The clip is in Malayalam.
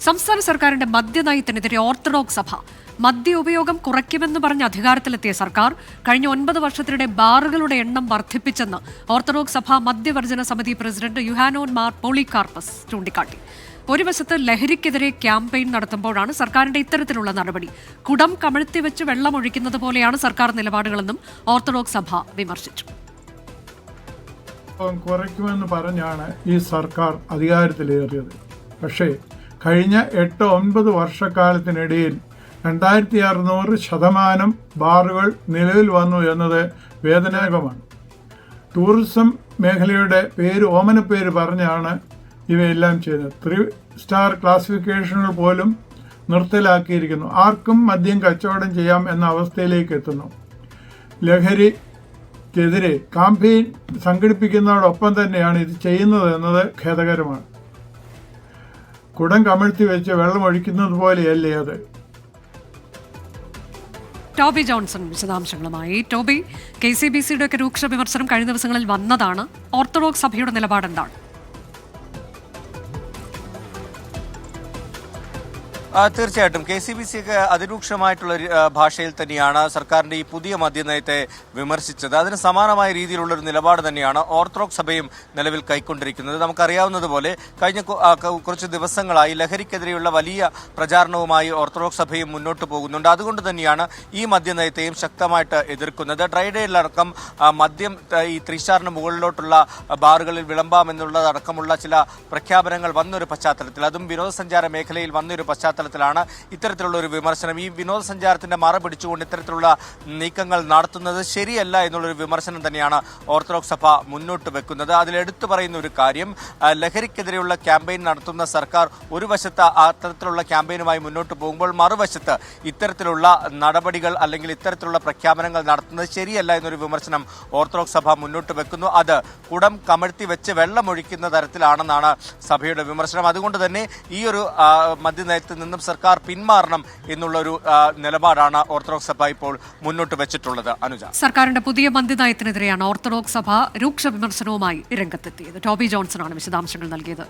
സംസ്ഥാന സർക്കാരിന്റെ മദ്യനയത്തിനെതിരെ ഓർത്തഡോക്സ് സഭ മദ്യ ഉപയോഗം കുറയ്ക്കുമെന്ന് പറഞ്ഞ് അധികാരത്തിലെത്തിയ സർക്കാർ കഴിഞ്ഞ 9 വർഷത്തിനിടെ ബാറുകളുടെ എണ്ണം വർദ്ധിപ്പിച്ചെന്ന് ഓർത്തഡോക്സ് സഭ മദ്യവർജന സമിതി പ്രസിഡന്റ് യുഹാനോൻ മാർ പോളികാർപ്പസ് ചൂണ്ടിക്കാട്ടി. ഒരു വശത്ത് ലഹരിക്കെതിരെ ക്യാമ്പയിൻ നടത്തുമ്പോഴാണ് സർക്കാരിന്റെ ഇത്തരത്തിലുള്ള നടപടി. കുടം കമഴ്ത്തിവെച്ച് വെള്ളമൊഴിക്കുന്നത് പോലെയാണ് സർക്കാർ നിലപാടുകളെന്നും ഓർത്തഡോക്സ് സഭ വിമർശിച്ചു. കുറയ്ക്കുമെന്ന് പറഞ്ഞാണ് ഈ സർക്കാർ അധികാരത്തിലേറിയത്. പക്ഷേ കഴിഞ്ഞ 8-9 വർഷക്കാലത്തിനിടയിൽ 2600% ബാറുകൾ നിലവിൽ വന്നു എന്നത് വേദനാജനകമാണ്. ടൂറിസം മേഖലയുടെ ഓമനപ്പേര് പറഞ്ഞാണ് ഇവയെല്ലാം ചെയ്തത്. 3 സ്റ്റാർ ക്ലാസിഫിക്കേഷനുകൾ പോലും നിർത്തലാക്കിയിരിക്കുന്നു. ആർക്കും മദ്യം കച്ചവടം ചെയ്യാം എന്ന അവസ്ഥയിലേക്ക് എത്തുന്നു. ലഹരിക്കെതിരെ കാമ്പയിൻ സംഘടിപ്പിക്കുന്നതോടൊപ്പം തന്നെയാണ് ഇത് ചെയ്യുന്നത് എന്നത് ഖേദകരമാണ്. കുടം കമഴ്ത്തി വെച്ച് വെള്ളമൊഴിക്കുന്നത് പോലെയല്ലേ അത്. ടോബി ജോൺസൺ വിശദാംശങ്ങളുമായി. ടോബി, KCBCയുടെ ഒക്കെ രൂക്ഷ വിമർശനം കഴിഞ്ഞ ദിവസങ്ങളിൽ വന്നതാണ്. ഓർത്തഡോക്സ് സഭയുടെ നിലപാട് എന്താണ്? തീർച്ചയായിട്ടും KCBC ഒക്കെ അതിരൂക്ഷമായിട്ടുള്ള ഭാഷയിൽ തന്നെയാണ് സർക്കാരിന്റെ ഈ പുതിയ മദ്യനയത്തെ വിമർശിച്ചത്. അതിന് സമാനമായ രീതിയിലുള്ളൊരു നിലപാട് തന്നെയാണ് ഓർത്തഡോക്സ് സഭയും നിലവിൽ കൈക്കൊണ്ടിരിക്കുന്നത്. നമുക്കറിയാവുന്നതുപോലെ കഴിഞ്ഞ കുറച്ച് ദിവസങ്ങളായി ലഹരിക്കെതിരെയുള്ള വലിയ പ്രചാരണവുമായി ഓർത്തഡോക്സ് സഭയും മുന്നോട്ട് പോകുന്നുണ്ട്. അതുകൊണ്ട് തന്നെയാണ് ഈ മദ്യനയത്തെയും ശക്തമായിട്ട് എതിർക്കുന്നത്. ഡ്രൈഡേയിലടക്കം മദ്യം ഈ 3 സ്റ്റാറിന് മുകളിലോട്ടുള്ള ബാറുകളിൽ വിളമ്പാമെന്നുള്ളതടക്കമുള്ള ചില പ്രഖ്യാപനങ്ങൾ വന്നൊരു പശ്ചാത്തലത്തിൽ, അതും വിനോദസഞ്ചാര മേഖലയിൽ വന്നൊരു പശ്ചാത്തലത്തിലാണ് ഇത്തരത്തിലുള്ള ഒരു വിമർശനം. ഈ വിനോദസഞ്ചാരത്തിന്റെ മറ പിടിച്ചുകൊണ്ട് ഇത്തരത്തിലുള്ള നീക്കങ്ങൾ നടത്തുന്നത് ശരിയല്ല എന്നുള്ളൊരു വിമർശനം തന്നെയാണ് ഓർത്തഡോക്സ് സഭ മുന്നോട്ട് വെക്കുന്നത്. അതിലെടുത്തു പറയുന്ന ഒരു കാര്യം, ലഹരിക്കെതിരെയുള്ള ക്യാമ്പയിൻ നടത്തുന്ന സർക്കാർ ഒരു വശത്ത് അത്തരത്തിലുള്ള ക്യാമ്പയിനുമായി മുന്നോട്ട് പോകുമ്പോൾ മറുവശത്ത് ഇത്തരത്തിലുള്ള നടപടികൾ അല്ലെങ്കിൽ ഇത്തരത്തിലുള്ള പ്രഖ്യാപനങ്ങൾ നടത്തുന്നത് ശരിയല്ല എന്നൊരു വിമർശനം ഓർത്തഡോക്സ് സഭ മുന്നോട്ട് വെക്കുന്നു. അത് കുടം കമഴ്ത്തി വെച്ച് വെള്ളമൊഴിക്കുന്ന തരത്തിലാണെന്നാണ് സഭയുടെ വിമർശനം. അതുകൊണ്ട് തന്നെ ഈ ഒരു മദ്യനയത്തിൽ നിന്നും സർക്കാർ പിന്മാറണം എന്നുള്ളൊരു നിലപാടാണ് ഓർത്തഡോക്സ് സഭ ഇപ്പോൾ മുന്നോട്ട് വെച്ചിട്ടുള്ളത്. അനുജ, സർക്കാരിന്റെ പുതിയ മദ്യനയത്തിനെതിരെയാണ് ഓർത്തഡോക്സ് സഭ രൂക്ഷ വിമർശനവുമായി രംഗത്തെത്തിയത്. ടോബി ജോൺസൺ ആണ് വിശദാംശങ്ങൾ നൽകിയത്.